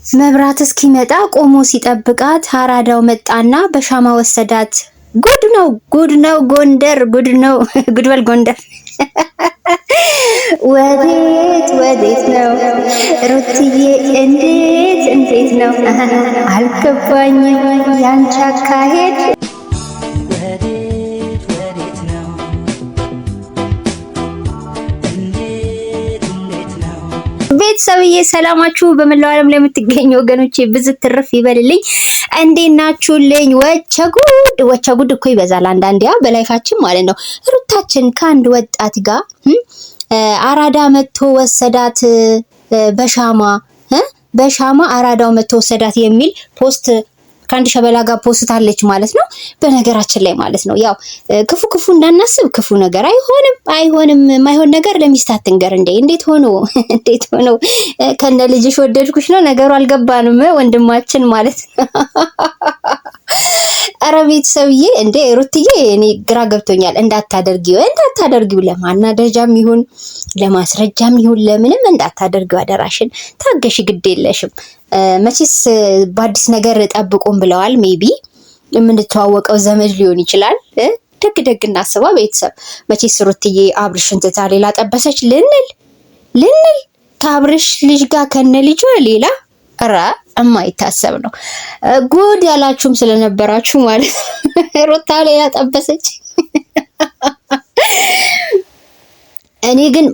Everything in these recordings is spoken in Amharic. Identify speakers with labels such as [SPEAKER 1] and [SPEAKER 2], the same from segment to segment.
[SPEAKER 1] መብራት እስኪመጣ ቆሞ ሲጠብቃት አራዳው መጣና በሻማ ወሰዳት። ጉድ ነው ጎንደር፣ ጉድ ነው ጉድበል ጎንደር። ወዴት ነው ሩትዬ? እንዴት ነው አልገባኝም ያንቺ አካሄድ። ቤተሰብዬ ሰላማችሁ በመላው ዓለም ላይ የምትገኙ ወገኖቼ ብዝት ትርፍ ይበልልኝ። እንዴት ናችሁልኝ? ወቸ ጉድ እኮ ይበዛል አንዳንዴ በላይፋችን ማለት ነው። ሩታችን ከአንድ ወጣት ጋር አራዳ መጥቶ ወሰዳት በሻማ አራዳው መጥቶ ወሰዳት የሚል ፖስት ከአንድ ሸበላ ጋር ፖስት አለች ማለት ነው። በነገራችን ላይ ማለት ነው ያው ክፉ እንዳናስብ፣ ክፉ ነገር አይሆንም። የማይሆን ነገር ለሚስት አትንገር እንዴ! እንዴት ሆኖ ከነ ልጅሽ ወደድኩሽ ነው ነገሩ። አልገባንም ወንድማችን ማለት ነው። ኧረ ቤተሰብዬ እንዴ ሩትዬ እኔ ግራ ገብቶኛል። እንዳታደርጊው ለማናደጃም ይሁን ለማስረጃም ይሁን ለምንም እንዳታደርጊው አደራሽን። ታገሽ፣ ግድ የለሽም መቼስ በአዲስ ነገር ጠብቁን ብለዋል። ሜቢ የምንተዋወቀው ዘመድ ሊሆን ይችላል። ደግ እናስባ ቤተሰብ። መቼስ ሩትዬ አብርሽን ትታ ሌላ ጠበሰች ልንል ከአብርሽ ልጅ ጋር ከነ ልጇ ሌላ ኧረ የማይታሰብ ነው። ጉድ ያላችሁም ስለነበራችሁ ማለት ሩታ ሌላ ጠበሰች። እኔ ግን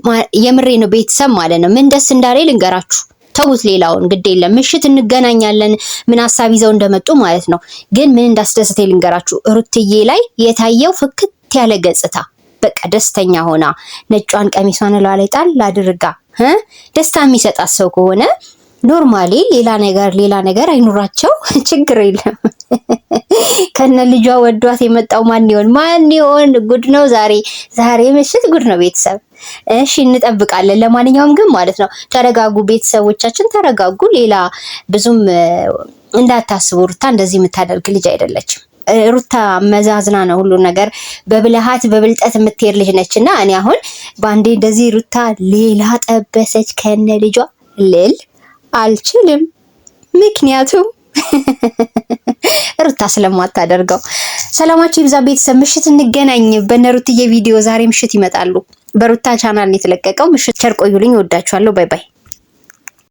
[SPEAKER 1] የምሬ ነው ቤተሰብ ማለት ነው። ምን ደስ እንዳለኝ ልንገራችሁ። ተውት ሌላውን ግድ የለም ምሽት እንገናኛለን ምን ሀሳብ ይዘው እንደመጡ ማለት ነው። ግን ምን እንዳስደሰተኝ ልንገራችሁ። ሩትዬ ላይ የታየው ፍክት ያለ ገጽታ፣ በቃ ደስተኛ ሆና ነጯን ቀሚሷን ላይ ጣል አድርጋ ደስታ የሚሰጣት ሰው ከሆነ ኖርማሊ ሌላ ነገር አይኑራቸው ችግር የለም። ከነ ልጇ ወዷት የመጣው ማን ይሆን? ጉድ ነው ዛሬ ምሽት ጉድ ነው ቤተሰብ። እሺ እንጠብቃለን። ለማንኛውም ግን ማለት ነው ተረጋጉ ቤተሰቦቻችን፣ ተረጋጉ። ሌላ ብዙም እንዳታስቡ። ሩታ እንደዚህ የምታደርግ ልጅ አይደለችም። ሩታ መዛዝና ነው ሁሉ ነገር በብልሃት በብልጠት የምትሄድ ልጅ ነችና እኔ አሁን ባንዴ እንደዚህ ሩታ ሌላ ጠበሰች ከነ ልጇ ልል አልችልም። ምክንያቱም ሩታ ስለማታደርገው። ሰላማችሁ ይብዛ ቤተሰብ። ምሽት እንገናኝ በነ ሩትዬ ቪዲዮ። ዛሬ ምሽት ይመጣሉ። በሩታ ቻናል ነው የተለቀቀው። ምሽት ቸር ቆዩልኝ። ወዳችኋለሁ። ባይ ባይ።